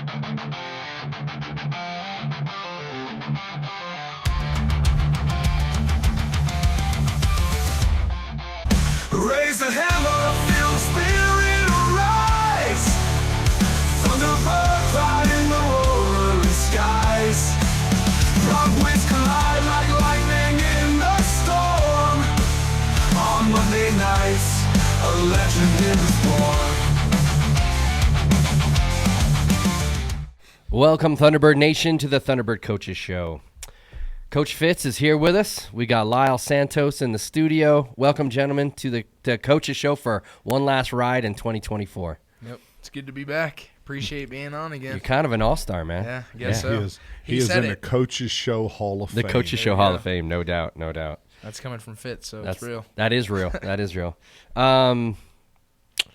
Raise the hammer, feel the spirit rise. Thunderbird flying the roaring skies. Rock winds collide like lightning in the storm. On Monday nights, a legend is born. Welcome, Thunderbird Nation, to the Thunderbird Coaches Show. Coach Fitz is here with us. We got Lyle Santos in the studio. Welcome, gentlemen, to the Coaches Show for one last ride in 2024. Yep, it's good to be back. Appreciate being on again. You're kind of an all-star, man. Yeah, I guess so. He is in the Coaches Show Hall of Fame. The Coaches Show Hall of Fame, no doubt, no doubt. That's coming from Fitz, so it's real. That is real. That is real.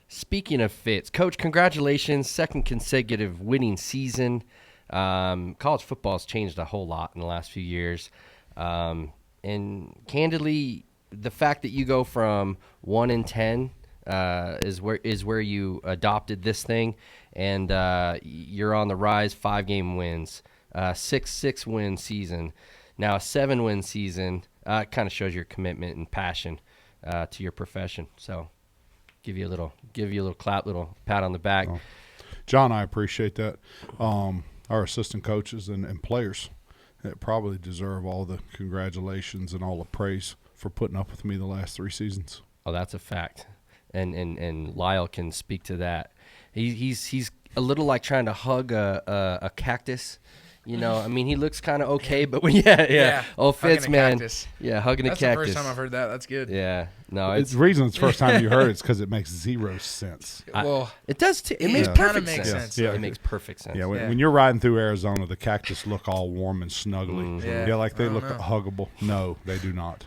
Speaking of Fitz, Coach, congratulations. Second consecutive winning season. College football has changed a whole lot in the last few years. And candidly, the fact that you go from 1-10 is where you adopted this thing, and you're on the rise. 5-game wins, 6-win season, now a 7-win season. Kind of shows your commitment and passion to your profession. So, give you a little clap, little pat on the back. Oh. John, I appreciate that. Our assistant coaches and players that probably deserve all the congratulations and all the praise for putting up with me the last 3 seasons. Oh, that's a fact, and Lyle can speak to that. He's a little like trying to hug a cactus. You know, I mean, he looks kind of okay, but when oh, Fitz, man, cactus. Yeah, hugging That's a cactus. That's the first time I've heard that. That's good. Yeah, no, the reason it's the first time you heard it's because it makes zero sense. It does. It makes perfect sense. Yeah. It makes perfect sense. Yeah, when you're riding through Arizona, the cactus look all warm and snuggly. Mm-hmm. Yeah, like they look huggable. No, they do not.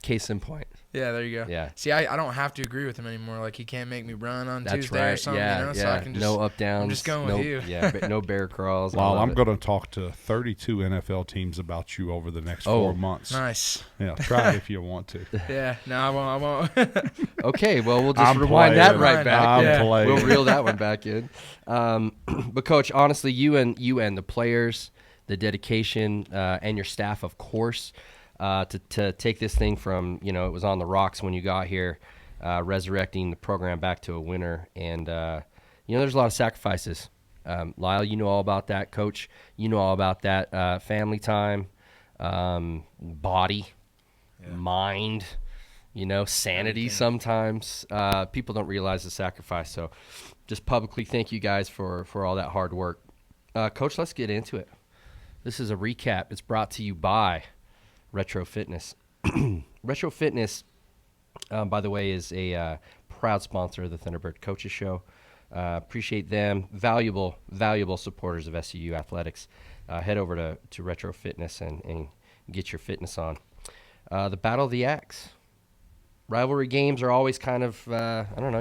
Case in point. Yeah, there you go. Yeah. See, I don't have to agree with him anymore. Like, he can't make me run on That's Tuesday right. or something, Yeah, you know? yeah. So I can just, no up downs. I'm just going with you. Yeah, no bear crawls. Well, I'm going to talk to 32 NFL teams about you over the next 4 months. Nice. Yeah, try it if you want to. Yeah, no, I won't. Okay, well, we'll just rewind that right back. We'll reel that one back in. But, Coach, honestly, you and the players, the dedication, and your staff, of course, to take this thing from, it was on the rocks when you got here, resurrecting the program back to a winner. And, there's a lot of sacrifices. Lyle, you know all about that. Coach, you know all about that. Family time, body, mind, sanity sometimes. People don't realize the sacrifice. So just publicly thank you guys for all that hard work. Coach, let's get into it. This is a recap. It's brought to you by Retro Fitness. Retro Fitness, by the way, is a proud sponsor of the Thunderbird Coaches Show. Appreciate them. Valuable supporters of SCU athletics. Head over to Retro Fitness and get your fitness on. The Battle of the Axe. Rivalry games are always kind of, I don't know,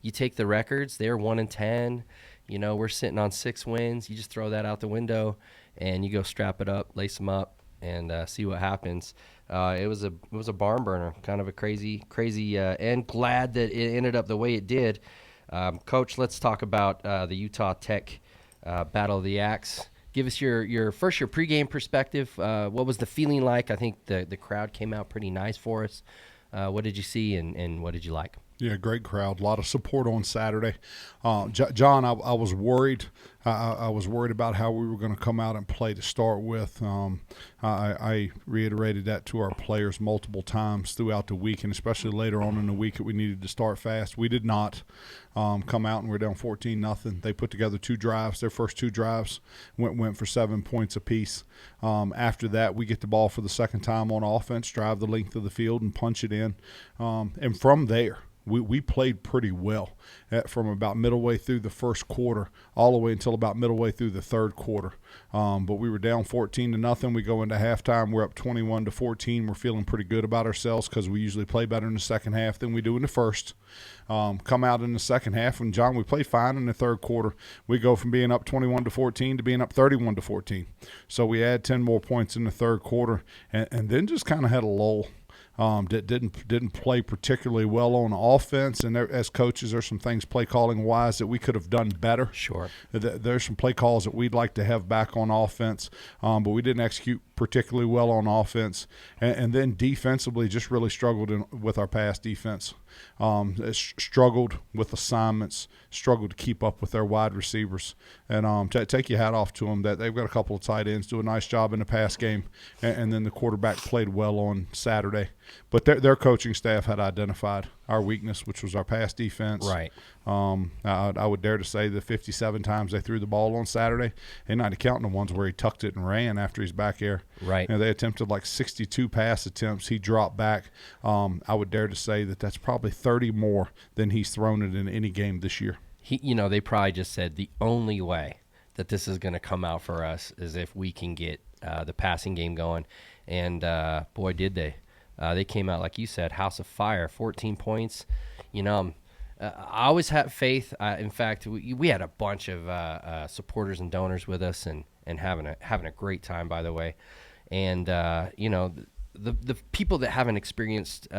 you take the records. They're 1-10. We're sitting on 6 wins. You just throw that out the window and you go strap it up, lace them up, and see what happens. It was a barn burner, kind of a crazy, and glad that it ended up the way it did. Coach, let's talk about the Utah Tech Battle of the Axe. Give us your pregame perspective. What was the feeling like? I think the crowd came out pretty nice for us. What did you see and what did you like? Yeah, great crowd. A lot of support on Saturday. John, I was worried. I was worried about how we were going to come out and play to start with. I reiterated that to our players multiple times throughout the week, and especially later on in the week that we needed to start fast. We did not come out and we're down 14-0. They put together 2 drives. Their first 2 drives went for 7 points apiece. After that, we get the ball for the second time on offense, drive the length of the field, and punch it in. And from there, we played pretty well from about middle way through the first quarter all the way until about middle way through the third quarter. But we were down 14-0. We go into halftime. We're up 21-14. We're feeling pretty good about ourselves because we usually play better in the second half than we do in the first. Come out in the second half, and John, we played fine in the third quarter. We go from being up 21-14 to being up 31-14. So we add 10 more points in the third quarter, and then just kind of had a lull. Didn't play particularly well on offense, and as coaches, there's some things play calling wise that we could have done better. Sure. There's some play calls that we'd like to have back on offense, but we didn't execute particularly well on offense, and then defensively just really struggled with our pass defense. Struggled with assignments, struggled to keep up with their wide receivers, and take your hat off to them that they've got a couple of tight ends do a nice job in the pass game, and then the quarterback played well on Saturday. But their coaching staff had identified our weakness, which was our pass defense. Right. I would dare to say the 57 times they threw the ball on Saturday, and not counting the ones where he tucked it and ran after he's back there. Right. They attempted like 62 pass attempts. He dropped back. I would dare to say that's probably 30 more than he's thrown it in any game this year. They probably just said the only way that this is going to come out for us is if we can get the passing game going. And, boy, did they. They came out, like you said, house of fire, 14 points. I always have faith. In fact, we had a bunch of supporters and donors with us and having a great time, by the way. And, the people that haven't experienced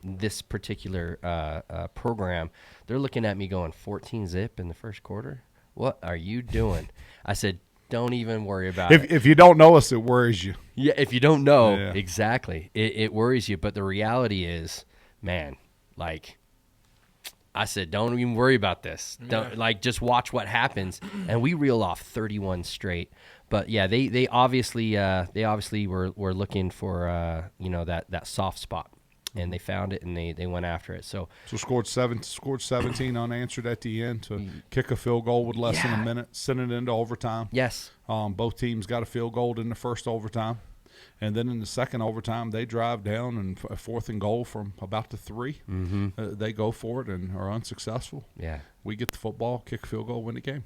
this particular program, they're looking at me going, 14-zip in the first quarter? What are you doing? I said, don't even worry about it. If you don't know us, it worries you. Yeah, if you don't know, Yeah. exactly. It worries you. But the reality is, man, like I said, don't even worry about this. Don't just watch what happens. And we reel off 31 straight. But yeah, they obviously were looking for that soft spot, and they found it and they went after it. So scored 17 unanswered at the end to kick a field goal with less than a minute, send it into overtime. yes, Both teams got a field goal in the first overtime, and then in the second overtime they drive down and a 4th and goal from about the 3. mm-hmm. They go for it and are unsuccessful. Yeah. We get the football, kick a field goal, win the game.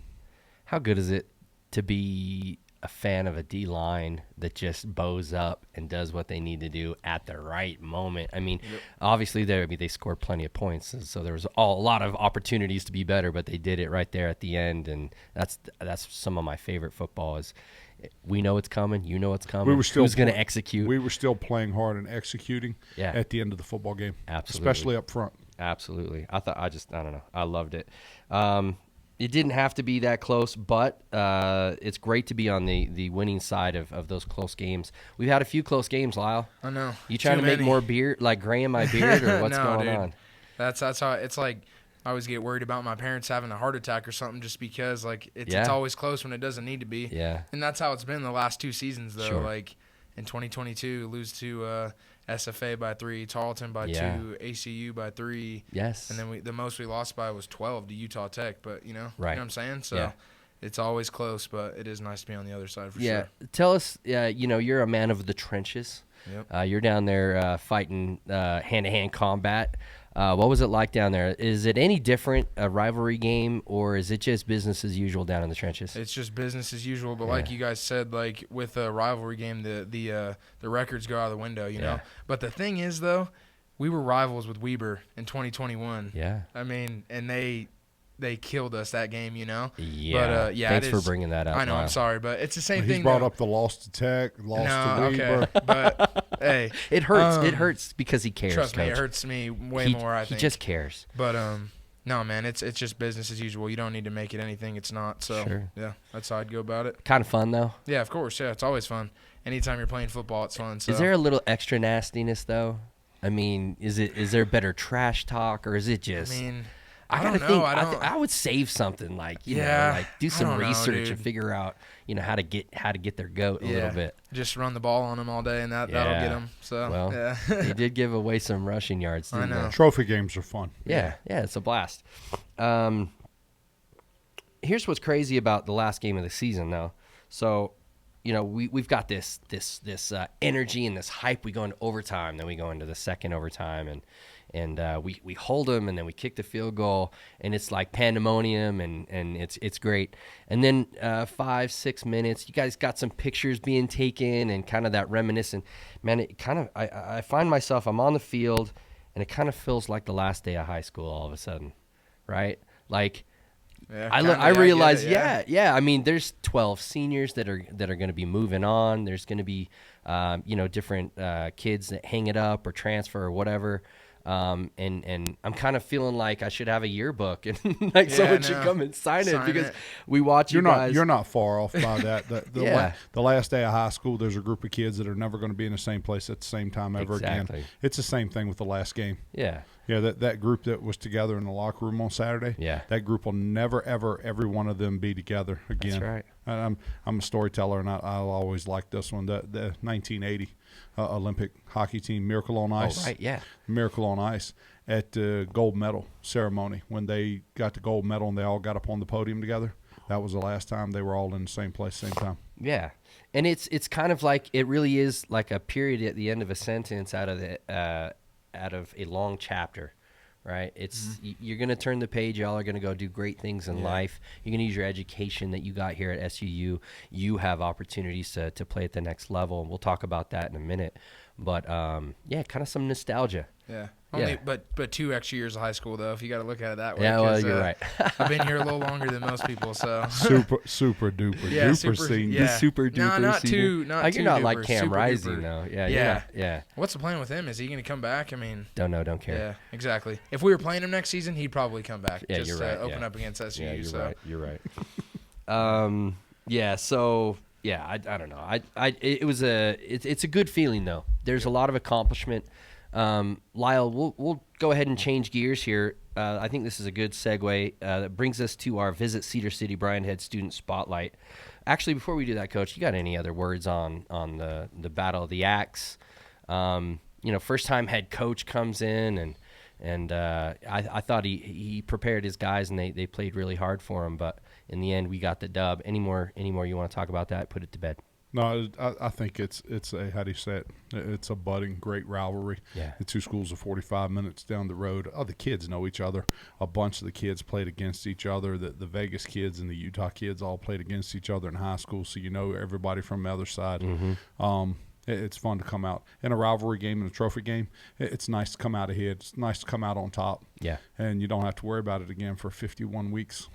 How good is it to be a fan of a D-line that just bows up and does what they need to do at the right moment? I mean, obviously they scored plenty of points, so there was a lot of opportunities to be better, but they did it right there at the end, and that's some of my favorite football is we know it's coming, you know it's coming. Who's going to execute? We were still playing hard and executing at the end of the football game, Absolutely. especially up front. Absolutely. I don't know. I loved it. It didn't have to be that close, but it's great to be on the winning side of those close games. We've had a few close games, Lyle. I know. You trying to make more beard, like gray in my beard, or what's No, going dude. on? That's how it's like. I always get worried about my parents having a heart attack or something just because it's always close when it doesn't need to be. Yeah. And that's how it's been the last 2 seasons though. Sure. Like in 2022, lose to SFA by 3, Tarleton by 2, ACU by 3. Yes. And then the most we lost by was 12 to Utah Tech. But you know what I'm saying? So it's always close, but it is nice to be on the other side for sure. Tell us, you're a man of the trenches. Yep. You're down there fighting hand-to-hand combat. What was it like down there? Is it any different, a rivalry game, or is it just business as usual down in the trenches? It's just business as usual, but like you guys said, like with a rivalry game, the records go out of the window, you know. But the thing is, though, we were rivals with Weber in 2021. Yeah. I mean, and they killed us that game, you know. Yeah. But Thanks for bringing that up. I know. Lyle. I'm sorry, but it's the same He's thing. brought though. up the loss to Tech, loss to Weber. Okay, but hey, It hurts. It hurts because he cares. trust me, Coach. it hurts me way more. I think he just cares. But no, man, it's just business as usual. You don't need to make it anything it's not. So Sure. yeah, that's how I'd go about it. Kind of fun though. Yeah, of course. Yeah, it's always fun. Anytime you're playing football, it's fun. So. Is there a little extra nastiness though? I mean, is there better trash talk, or is it just? I mean, I don't gotta know. think. I would save something like do I some don't know, research dude. and figure out how to get their goat a little bit. Just run the ball on them all day, and that'll get them. So Well, yeah. he did give away some rushing yards. I Didn't know. they? Trophy games are fun. Yeah, it's a blast. Here's what's crazy about the last game of the season, though. So, we've got this energy and this hype. We go into overtime, then we go into the second overtime, and we hold them, and then we kick the field goal, and it's like pandemonium, and it's great. And then 5-6 minutes, you guys got some pictures being taken, and kind of that reminiscent. Man, it kind of I find myself, I'm on the field, and it kind of feels like the last day of high school all of a sudden, right? Like Yeah, I kinda, get realize, it, yeah. I mean, there's 12 seniors that are going to be moving on. There's going to be, different kids that hang it up or transfer or whatever. And I'm kind of feeling like I should have a yearbook and like someone should come and sign it because we watch you guys. You're not far off by that. Yeah. The last day of high school, there's a group of kids that are never going to be in the same place at the same time ever Exactly. again. It's the same thing with the last game. Yeah. Yeah, that group that was together in the locker room on Saturday. Yeah. That group will never, ever, every one of them be together again. That's right. I'm a storyteller, and I'll always like this one. The 1980 Olympic hockey team, Miracle on Ice. Oh, right, yeah. Miracle on Ice at the gold medal ceremony when they got the gold medal and they all got up on the podium together. That was the last time they were all in the same place, same time. Yeah. And it's kind of like it really is like a period at the end of a sentence out of a long chapter, right? It's you're going to turn the page. Y'all are going to go do great things in life. You're going to use your education that you got here at SUU. You have opportunities to play at the next level, and we'll talk about that in a minute. But kind of some nostalgia. Yeah. Yeah. But 2 extra years of high school, though, if you got to look at it that way. Yeah, well, you're right. I've been here a little longer than most people, so. Super duper Yeah, duper senior. yeah. Super duper No, not senior. too. Not Like, too you're not duper, like Cam super Rising, duper. though. Yeah. Yeah. Yeah. What's the plan with him? Is he going to come back? I mean, Don't care. yeah, exactly. If we were playing him next season, he'd probably come back. Yeah, just you're to right, open yeah. up against SUU. Yeah, you're so. right. You're right. Yeah. So yeah, I don't know. It's a good feeling though. There's a lot of accomplishment. Lyle, we'll go ahead and change gears here. I think this is a good segue that brings us to our Visit Cedar City Brian Head Student Spotlight. Actually, before we do that, Coach, you got any other words on the Battle of the Axe? First time head coach comes in and I thought he prepared his guys and they played really hard for him, but in the end we got the dub. Any more you want to talk about that? Put it to bed. No, I think it's a, how do you say it? It's a budding great rivalry. Yeah. The two schools are 45 minutes down the road. The kids know each other. A bunch of the kids played against each other. The Vegas kids and the Utah kids all played against each other in high school, so you know everybody from the other side. Mm-hmm. It's fun to come out in a rivalry game and a trophy game. It's nice to come out ahead. It's nice to come out on top. Yeah. And you don't have to worry about it again for 51 weeks.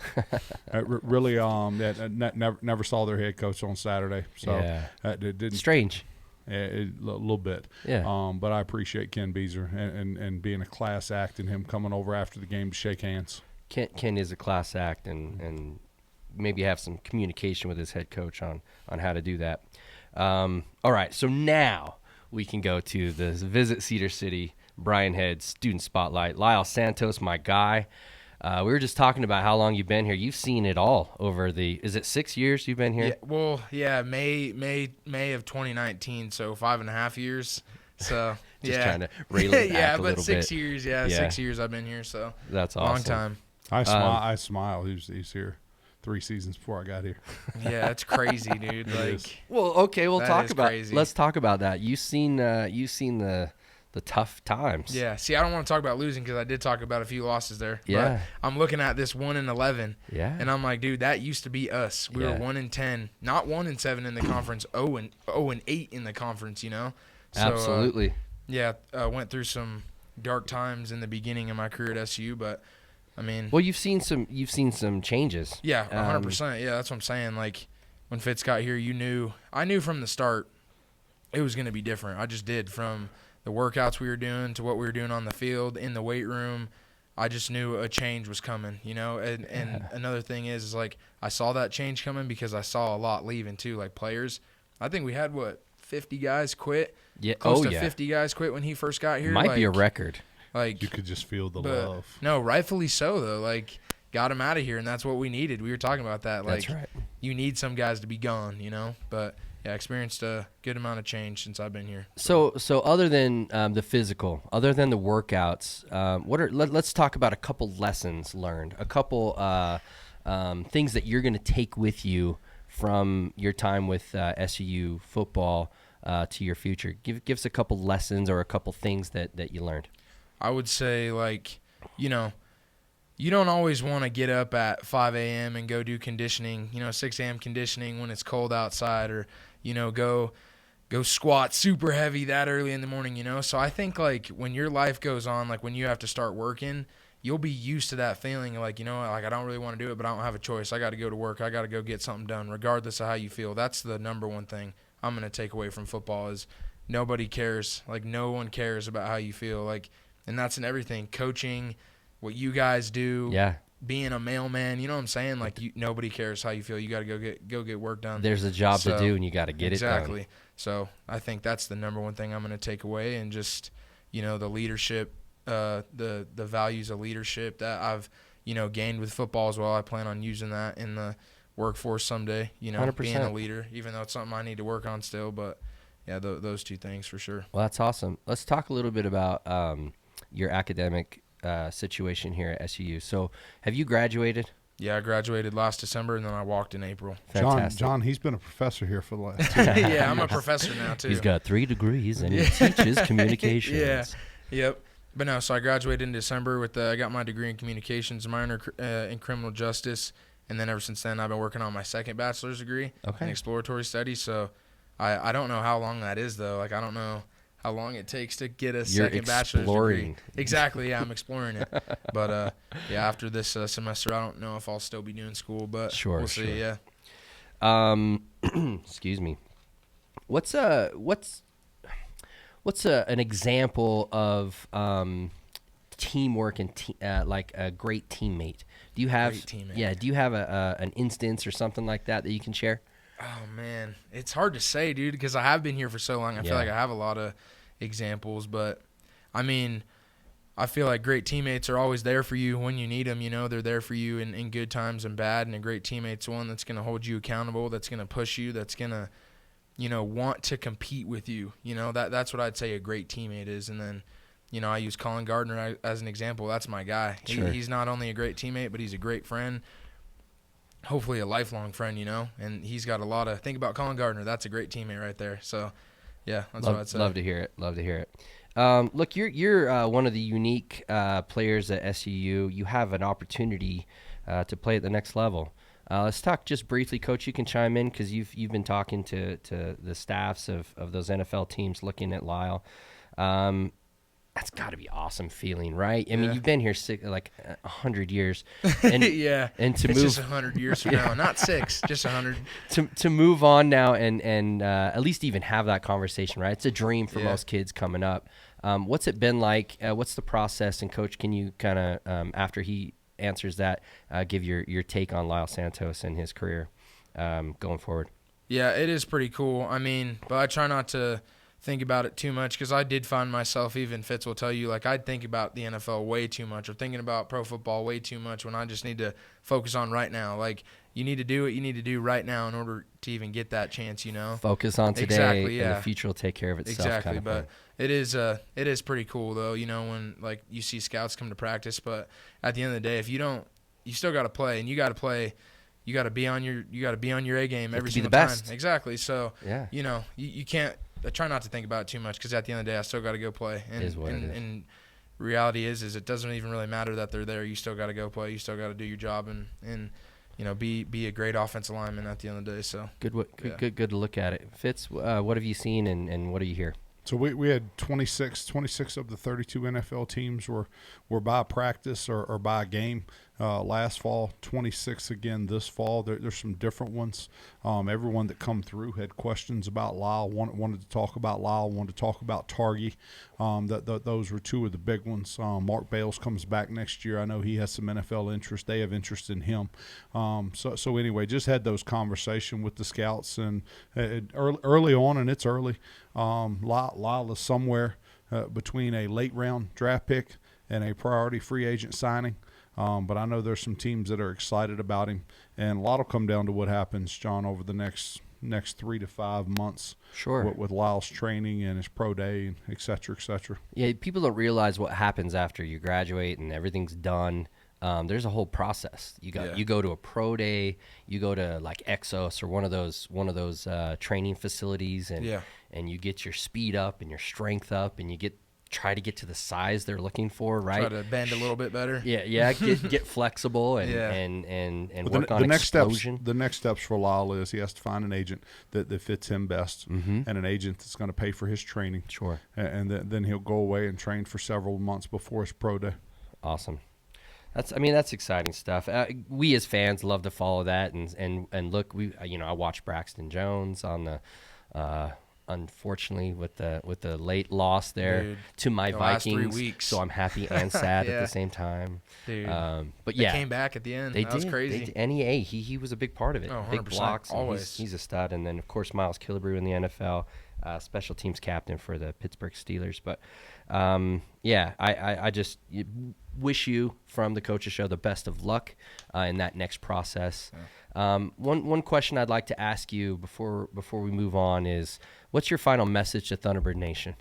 Really, never saw their head coach on Saturday. So it didn't. Strange. A little bit. Yeah. But I appreciate Ken Beezer and being a class act and him coming over after the game to shake hands. Ken is a class act and maybe have some communication with his head coach on how to do that. All right, so now we can go to the Visit Cedar City Brian Head Student Spotlight. Lyle Santos, my guy. We were just talking about how long you've been here. You've seen it all over is it 6 years you've been here? Yeah, well, yeah, May of 2019, so 5.5 years. So Just trying to reel it back a little bit. 6 years, 6 years I've been here, so that's awesome. long time. I smile. He's here 3 seasons before I got here. Yeah, it's crazy, dude. Well, okay, crazy. Let's talk about that. You've seen the tough times. Yeah. See, I don't want to talk about losing because I did talk about a few losses there. Yeah. But I'm looking at this 1-11. Yeah. And I'm like, dude, that used to be us. We were 1-10, not 1-7 in the conference, 0-8 in the conference. You know. So, absolutely. Went through some dark times in the beginning of my career at SU, but I mean, well, you've seen some changes. Yeah, 100%. Yeah, that's what I'm saying. Like when Fitz got here, I knew from the start it was going to be different. I just did, from the workouts we were doing to what we were doing on the field, in the weight room. I just knew a change was coming, you know. And another thing is like I saw that change coming because I saw a lot leaving too, like players. I think we had 50 guys quit. Yeah, close to 50 guys quit when he first got here. Might be a record. Like you could just feel the love. No, rightfully so though. Like got him out of here, and that's what we needed. We were talking about that. Like, that's right. You need some guys to be gone, you know. But yeah, experienced a good amount of change since I've been here. So other than the physical, other than the workouts, let's talk about a couple lessons learned, a couple things that you're going to take with you from your time with SUU football to your future. Give us a couple lessons or a couple things that you learned. I would say, like, you know, you don't always want to get up at 5 a.m. and go do conditioning, 6 a.m. conditioning when it's cold outside, or, go squat super heavy that early in the morning, So I think, like, when your life goes on, like when you have to start working, you'll be used to that feeling like, like I don't really want to do it, but I don't have a choice. I got to go to work. I got to go get something done regardless of how you feel. That's the number one thing I'm going to take away from football is nobody cares. Like no one cares about how you feel. Like, and that's in everything. Coaching, what you guys do. Yeah. Being a mailman, you know what I'm saying? Like nobody cares how you feel. You got to go get work done. There's a job to do, and you got to get it done. Exactly. So I think that's the number one thing I'm going to take away, and just the leadership, the values of leadership that I've gained with football as well. I plan on using that in the workforce someday. 100%. Being a leader, even though it's something I need to work on still. But yeah, those two things for sure. Well, that's awesome. Let's talk a little bit about your academic situation here at SUU. So have you graduated? Yeah, I graduated last December, and then I walked in April. Fantastic. John, he's been a professor here for the last Yeah, I'm a professor now, too. He's got 3 degrees, and he teaches communications. Yeah, yep. But no, so I graduated in December I got my degree in communications, minor in criminal justice, and then ever since then I've been working on my second bachelor's degree in exploratory studies. So I don't know how long that is, though. Like, I don't know how long it takes to get a second bachelor's degree. Exactly, yeah, I'm exploring it. But yeah, after this semester, I don't know if I'll still be doing school, but we'll see. Yeah. Excuse me. What's an example of teamwork and like a great teammate? Do you have Do you have an instance or something like that you can share? Oh, man. It's hard to say, dude, because I have been here for so long. I feel like I have a lot of examples. But, I mean, I feel like great teammates are always there for you when you need them. They're there for you in good times and bad. And a great teammate's one that's going to hold you accountable, that's going to push you, that's going to, want to compete with you. That's what I'd say a great teammate is. And then, I use Colin Gardner as an example. That's my guy. Sure. He's not only a great teammate, but he's a great friend. Hopefully a lifelong friend, and he's got a lot of – think about Colin Gardner. That's a great teammate right there. So, yeah, that's what I'd say. Love to hear it. Look, you're one of the unique players at SUU. You have an opportunity to play at the next level. Let's talk just briefly, Coach. You can chime in because you've been talking to the staffs of those NFL teams looking at Lyle. That's got to be awesome feeling, right? I mean, you've been here 100 years, and yeah, and to it's move just 100 years from now, not 6, just 100. To move on now and at least even have that conversation, right? It's a dream for most kids coming up. What's it been like? What's the process? And Coach, can you kind of after he answers that, give your take on Lyle Santos and his career going forward? Yeah, it is pretty cool. I mean, but I try not to think about it too much because I did find myself, even Fitz will tell you, like I'd think about the NFL way too much or thinking about pro football way too much when I just need to focus on right now. Like you need to do what you need to do right now in order to even get that chance, Focus on today, exactly, and the future will take care of itself. Exactly, kind of but it is pretty cool though, when like you see scouts come to practice, but at the end of the day, if you don't, you still got to play, and you got to play. You got to be on your A game every single time. Exactly. So you can't. I try not to think about it too much because at the end of the day, I still got to go play. And reality is it doesn't even really matter that they're there. You still got to go play. You still got to do your job and be a great offensive lineman at the end of the day. So good to look at it. Fitz, what have you seen and what do you hear? So we had 26 of the 32 NFL teams were by practice or by game last fall, 26 again this fall. There's some different ones. Everyone that come through had questions about Lyle, wanted to talk about Lyle, wanted to talk about Targy. Those were two of the big ones. Mark Bales comes back next year. I know he has some NFL interest. They have interest in him. So anyway, just had those conversations with the scouts and early on, and it's early. Lyle is somewhere between a late round draft pick and a priority free agent signing. But I know there's some teams that are excited about him, and a lot will come down to what happens, John, over the next 3 to 5 months. Sure. With Lyle's training and his pro day, and et cetera, et cetera. Yeah, people don't realize what happens after you graduate and everything's done. There's a whole process. You go to a pro day, you go to like Exos or one of those training facilities, and you get your speed up and your strength up, and you try to get to the size they're looking for, right? Try to bend a little bit better. Yeah, get flexible and work on explosion. The next steps for Lyle is he has to find an agent that fits him best, and an agent that's going to pay for his training. Sure. And then he'll go away and train for several months before his pro day. Awesome. That's exciting stuff. We as fans love to follow that and look. I watched Braxton Jones on the unfortunately with the late loss there Dude, to my the last 3 Vikings. weeks. So I'm happy and sad at Yeah. the same time. Dude. But They yeah, came back at the end. they That was did. crazy. They did. And he was a big part of it. Oh, Big 100%, blocks. And always. he's a stud. And then of course Miles Killebrew in the NFL, special teams captain for the Pittsburgh Steelers. But I just wish you from the Coaches Show the best of luck in that next process. Yeah. One question I'd like to ask you before we move on is, what's your final message to Thunderbird Nation?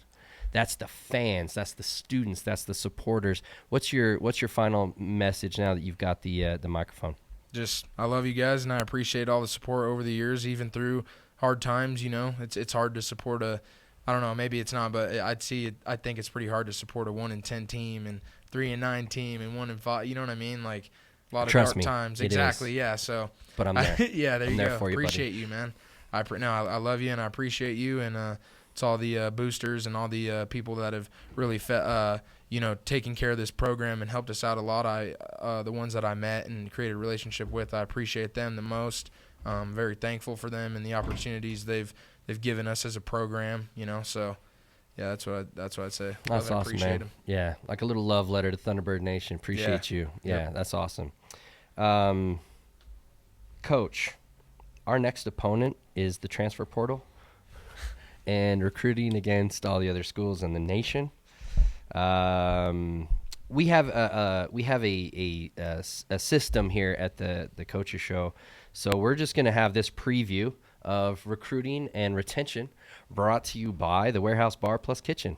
That's the fans, that's the students, that's the supporters. What's your final message now that you've got the microphone? Just, I love you guys, and I appreciate all the support over the years, even through hard times. It's hard to support I don't know, maybe it's not, but I think it's pretty hard to support a 1-10 team and 3-9 team and 1-5. You know what I mean? Like a lot of Trust dark me, times. it Exactly. is. Yeah. So. But I'm there. Yeah. There I'm you there go. for you, buddy. Appreciate you, man. I love you and I appreciate you, and it's all the boosters and all the people that have really taken care of this program and helped us out a lot. The ones that I met and created a relationship with, I appreciate them the most. Very thankful for them and the opportunities they've given us as a program. So. Yeah, that's what I'd say. That's awesome, appreciate man. him. Yeah, like a little love letter to Thunderbird Nation. Appreciate you. Yeah, Yep. That's awesome. Coach, our next opponent is the transfer portal and recruiting against all the other schools in the nation. We have a system here at the Coaches Show, so we're just going to have this preview of recruiting and retention brought to you by the Warehouse Bar Plus Kitchen.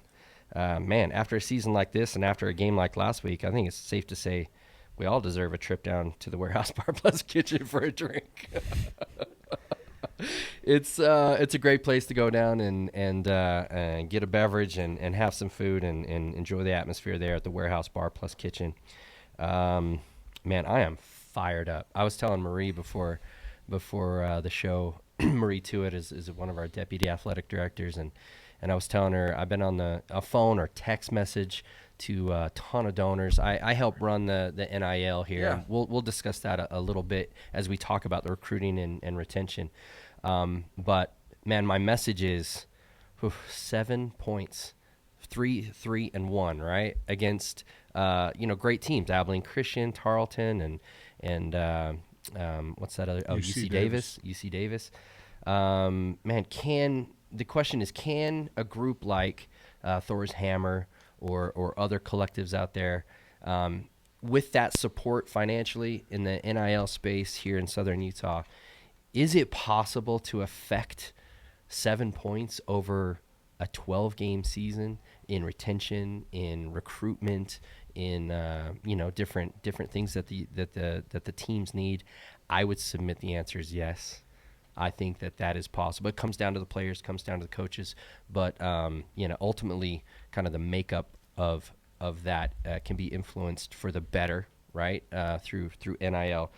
Man, after a season like this and after a game like last week, I think it's safe to say we all deserve a trip down to the Warehouse Bar Plus Kitchen for a drink. It's a great place to go down and get a beverage and have some food and enjoy the atmosphere there at the Warehouse Bar Plus Kitchen. Man, I am fired up. I was telling Marie before the show. Marie Tuitt is one of our deputy athletic directors, and I was telling her I've been on a phone or text message to a ton of donors. I help run the NIL here. Yeah. We'll discuss that a little bit as we talk about the recruiting and retention. But man, my message is 7 points, 3-1, right, against great teams, Abilene Christian, Tarleton, and what's that other? UC Davis. Man, the question is, can a group like Thor's Hammer or other collectives out there, with that support financially in the NIL space here in Southern Utah, is it possible to affect 7 points over a 12-game season in retention, in recruitment, in different things that the teams need? I would submit the answer is yes. I think that is possible. It comes down to the players, comes down to the coaches, but ultimately, kind of the makeup of that can be influenced for the better, right? Through NIL.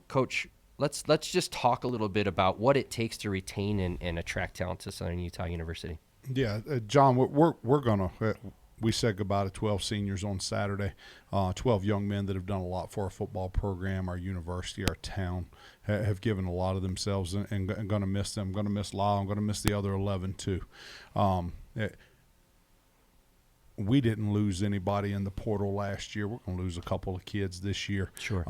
Coach, let's just talk a little bit about what it takes to retain and attract talent to Southern Utah University. Yeah, John, we're gonna. We said goodbye to 12 seniors on Saturday, 12 young men that have done a lot for our football program, our university, our town, have given a lot of themselves, and going to miss them. I'm going to miss Lyle. I'm going to miss the other 11 too. We didn't lose anybody in the portal last year. We're going to lose a couple of kids this year. Sure.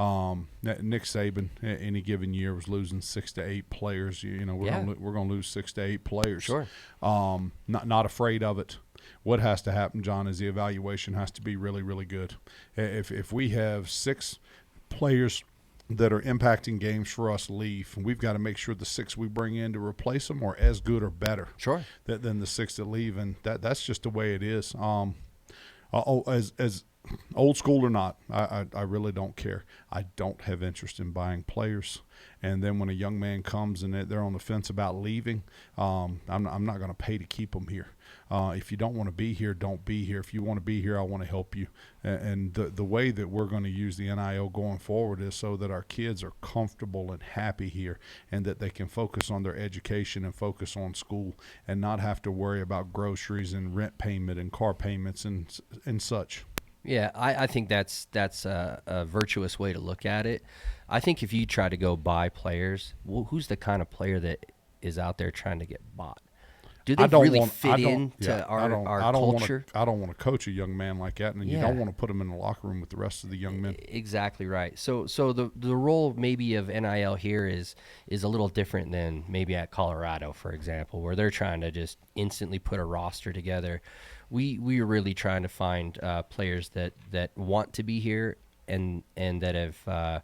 Nick Saban, any given year, was losing 6 to 8 players. We're going to lose 6 to 8 players. Sure. Not afraid of it. What has to happen, John, is the evaluation has to be really, really good. If we have 6 players that are impacting games for us leave, we've got to make sure the 6 we bring in to replace them are as good or better than the 6 that leave, and that's just the way it is. As old school or not, I really don't care. I don't have interest in buying players. And then when a young man comes and they're on the fence about leaving, I'm not going to pay to keep them here. If you don't want to be here, don't be here. If you want to be here, I want to help you. And the way that we're going to use the NIL going forward is so that our kids are comfortable and happy here, and that they can focus on their education and focus on school and not have to worry about groceries and rent payment and car payments and such. Yeah, I think that's a virtuous way to look at it. I think if you try to go buy players, well, who's the kind of player that is out there trying to get bought? Do they really fit into our culture? I don't want to coach a young man like that, and you don't want to put him in the locker room with the rest of the young men. Exactly right. So the role maybe of NIL here is a little different than maybe at Colorado, for example, where they're trying to just instantly put a roster together. We are really trying to find players that want to be here and that have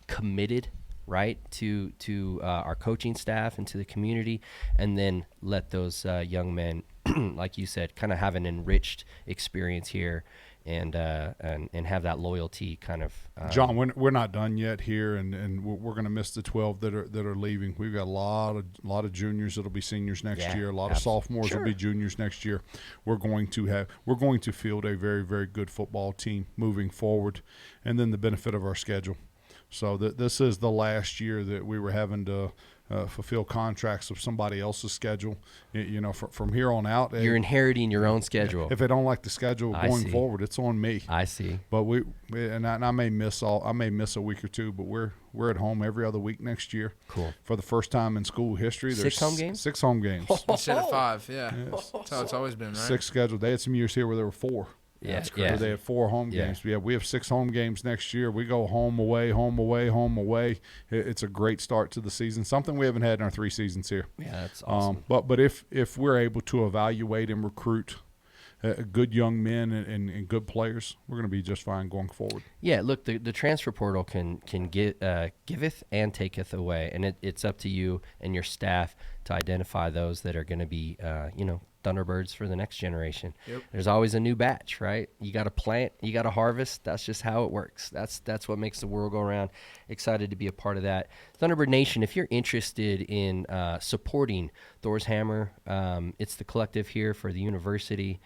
committed, right, to our coaching staff and to the community, and then let those young men, like you said, kind of have an enriched experience here and have that loyalty kind of. John, we're not done yet here, and we're going to miss the 12 that are leaving. We've got a lot of juniors that'll be seniors next year. A lot of sophomores will be juniors next year. We're going to field a very, very good football team moving forward, and then the benefit of our schedule. So this is the last year that we were having to fulfill contracts of somebody else's schedule. You know, from here on out, you're inheriting your own schedule. If they don't like the schedule going forward, it's on me. I see. But I may miss a week or two, but we're at home every other week next year. Cool. For the first time in school history, there's 6 home games. 6 home games Instead of 5, yeah. Yes. That's how it's always been, right? 6 scheduled. They had some years here where there were 4. Yeah, That's crazy. They had 4 home games. Yeah, we have 6 home games next year. We go home, away, home, away, home, away. It's a great start to the season. Something we haven't had in our 3 seasons here. Yeah, that's awesome. But if we're able to evaluate and recruit good young men and good players, we're going to be just fine going forward. Yeah, look, the transfer portal can giveth and taketh away, and it's up to you and your staff to identify those that are going to be, Thunderbirds for the next generation. Yep. There's always a new batch, right? You got to plant, you got to harvest. That's just how it works. That's what makes the world go around. Excited to be a part of that. Thunderbird Nation, if you're interested in supporting Thor's Hammer, it's the collective here for the university.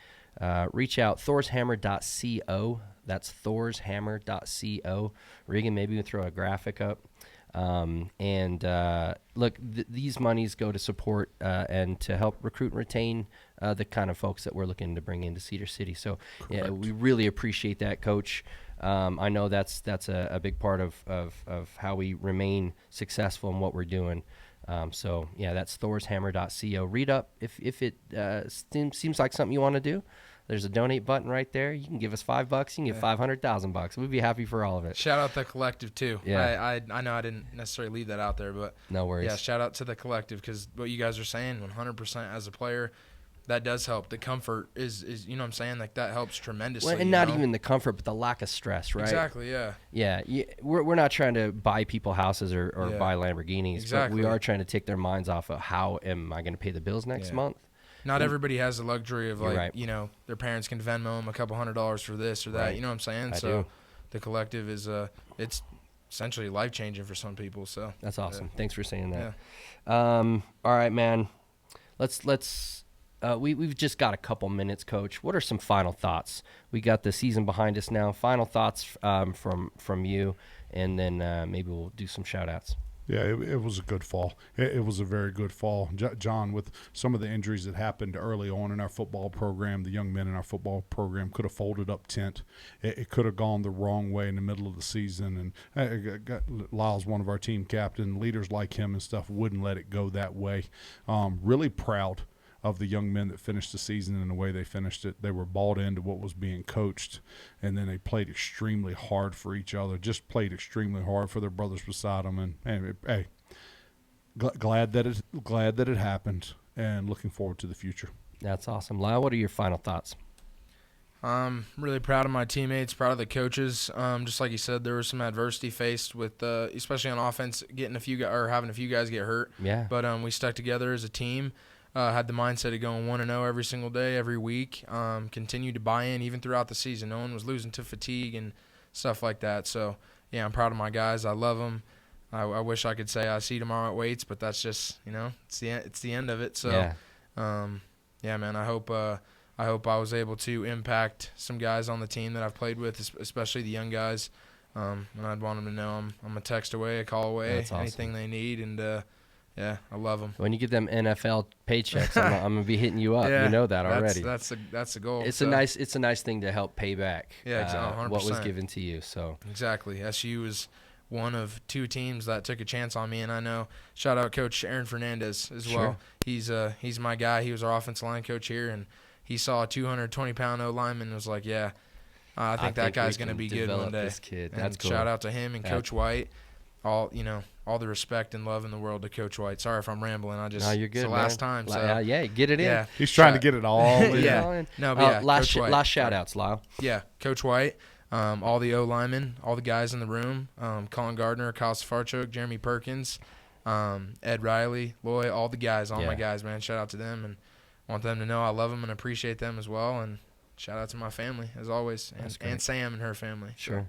Reach out, thorshammer.co. That's thorshammer.co. Regan, maybe we'll throw a graphic up. Look, these monies go to support and to help recruit and retain the kind of folks that we're looking to bring into Cedar City. So yeah, we really appreciate that, Coach. I know that's a big part of how we remain successful in what we're doing. So yeah, that's thorshammer.co. Read up if it seems like something you want to do. There's a donate button right there. You can give us $5. You can give $500,000. We'd be happy for all of it. Shout out the collective too. Yeah. I know I didn't necessarily leave that out there, but no worries. Yeah, shout out to the collective, because what you guys are saying, 100% as a player, that does help. The comfort is you know what I'm saying, like that helps tremendously. Well, and not even the comfort, but the lack of stress, right? Exactly. Yeah. Yeah, we're not trying to buy people houses or buy Lamborghinis. Exactly. But we are trying to take their minds off of how am I going to pay the bills next month. Not everybody has the luxury of Right. their parents can Venmo them a couple $100 for this or that. Right. You know what I'm saying? I So do. the collective is it's essentially life changing for some people. So That's awesome. Thanks for saying that. Yeah. All right, man. Let's we've just got a couple minutes, Coach. What are some final thoughts? We got the season behind us now. Final thoughts from you, and then maybe we'll do some shout outs. Yeah, it was a good fall. It was a very good fall. John, with some of the injuries that happened early on in our football program, the young men in our football program could have folded up tent. It could have gone the wrong way in the middle of the season. And Lyle's one of our team captain. Leaders like him and stuff wouldn't let it go that way. Really proud of the young men that finished the season in the way they finished it. They were bought into what was being coached, and then they played extremely hard for each other, just played extremely hard for their brothers beside them. And hey, glad that it happened, and looking forward to the future. That's awesome. Lyle, what are your final thoughts? I'm really proud of my teammates, proud of the coaches. Just like you said, there was some adversity faced with, especially on offense, having a few guys get hurt. Yeah. But we stuck together as a team. Had the mindset of going 1-0 every single day, every week. Continued to buy in even throughout the season. No one was losing to fatigue and stuff like that. So, yeah, I'm proud of my guys. I love them. I wish I could say I see tomorrow at Waits, but that's just, it's the end of it. So, yeah, man, I hope I was able to impact some guys on the team that I've played with, especially the young guys. And I'd want them to know I'm a text away, a call away, That's awesome. anything they need. And Yeah, I love them. When you get them NFL paychecks, I'm gonna be hitting you up. Yeah, You know that already. That's the goal. It's so. a nice thing to help pay back. Yeah, 100%. What was given to you. So Exactly. SU was one of 2 teams that took a chance on me, and I know. Shout out Coach Aaron Fernandez as well. He's my guy. He was our offensive line coach here, and he saw a 220-pound O lineman and was like, "Yeah, I think that guy's going to be good one day." This kid. And That's cool. shout out to him and Coach White. All the respect and love in the world to Coach White. Sorry if I'm rambling. No, you're good. It's the last time. So yeah, get it in. yeah, He's trying to get it all in. Yeah. All in. No, but yeah, last Coach White. last shout outs, Lyle. Yeah, Coach White, all the O linemen, all the guys in the room, Colin Gardner, Kyle Safarchuk, Jeremy Perkins, Ed Riley, Loy, all the guys, all my guys, man. Shout out to them, and want them to know I love them and appreciate them as well. And shout out to my family as always, and Sam and her family. Sure.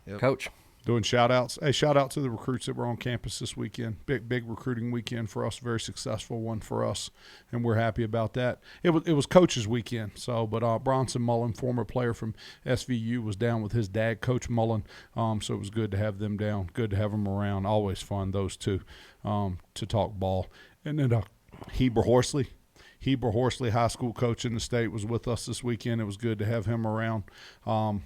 Yep. Coach. Doing shout outs. Hey, shout out to the recruits that were on campus this weekend. Big recruiting weekend for us. Very successful one for us, and we're happy about that. It was coach's weekend. So, but Bronson Mullen, former player from SVU, was down with his dad, Coach Mullen. So it was good to have them down. Good to have them around. Always fun, those two, to talk ball. And then Heber Horsley High School coach in the state, was with us this weekend. It was good to have him around. I'm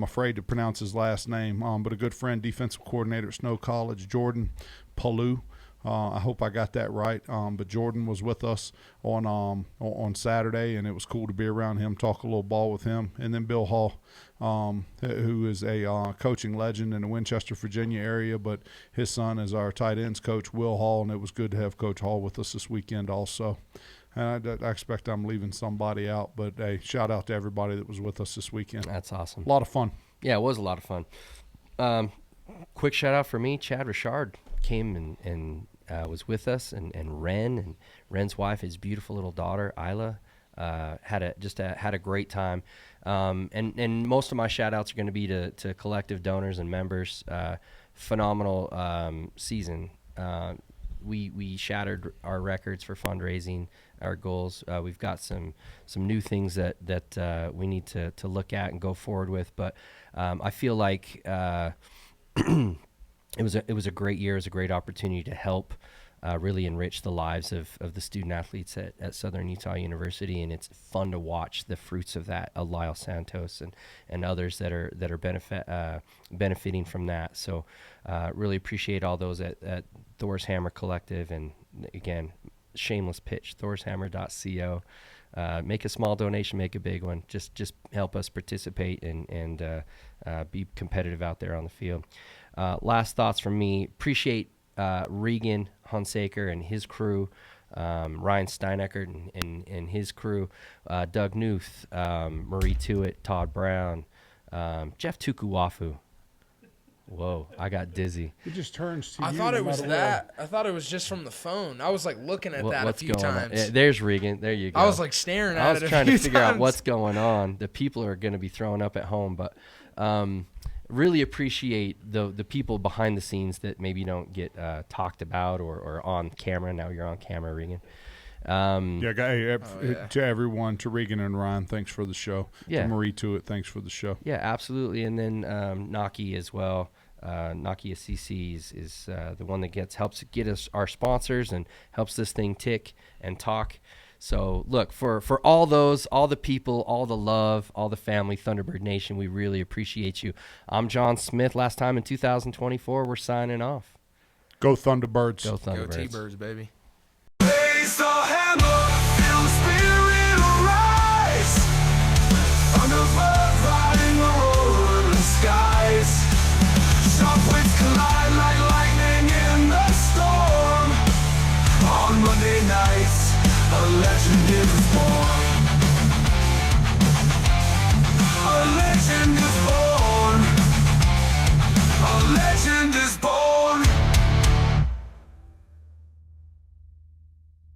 afraid to pronounce his last name, but a good friend, defensive coordinator at Snow College, Jordan Palu. I hope I got that right. But Jordan was with us on Saturday, and it was cool to be around him, talk a little ball with him. And then Bill Hall, who is a coaching legend in the Winchester, Virginia area, but his son is our tight ends coach, Will Hall, and it was good to have Coach Hall with us this weekend also. And I expect I'm leaving somebody out, but hey, shout out to everybody that was with us this weekend. That's awesome. A lot of fun. Yeah, it was a lot of fun. Quick shout out for me. Chad Richard came and was with us, and Ren's wife, his beautiful little daughter Isla, had a great time. And most of my shout outs are going to be to collective donors and members. Phenomenal season. We shattered our records for fundraising, our goals. We've got some new things that we need to look at and go forward with. But I feel like it was a great year. It was a great opportunity to help really enrich the lives of the student athletes at Southern Utah University, and it's fun to watch the fruits of that. Lyle Santos and others that are benefiting from that. So really appreciate all those at Thor's Hammer Collective, and again, shameless pitch, thorshammer.co. Make a small donation, make a big one. Just help us participate and be competitive out there on the field. Last thoughts from me. Appreciate Regan Hunsaker and his crew, Ryan Steinecker and his crew, Doug Newth, Marie Tuitt, Todd Brown, Jeff Tukuwafu. Whoa, I got dizzy. It just turns to I you. thought no it was matter that. I thought it was just from the phone. I was like looking at that a What's few going on? times. Yeah, there's Regan. There you go. I was like staring at I it. was a trying few to figure out times. what's going on. The people are going to be throwing up at home, but really appreciate the people behind the scenes that maybe don't get talked about or on camera. Now you're on camera, Regan. To everyone, to Regan and Ryan, thanks for the show. Yeah. To Marie Tuitt, thanks for the show. Yeah, absolutely. And then Naki as well. Naki CC is the one that helps get us our sponsors and helps this thing tick and talk. So look, for all the people, all the love, all the family, Thunderbird Nation, we really appreciate you. I'm John Smith. Last time in 2024, we're signing off. Go Thunderbirds. Go Go Thunderbirds. T-Birds, baby. Raise the hammer, feel the spirit arise. Thunderbird riding the roaring skies. Sharp winds collide.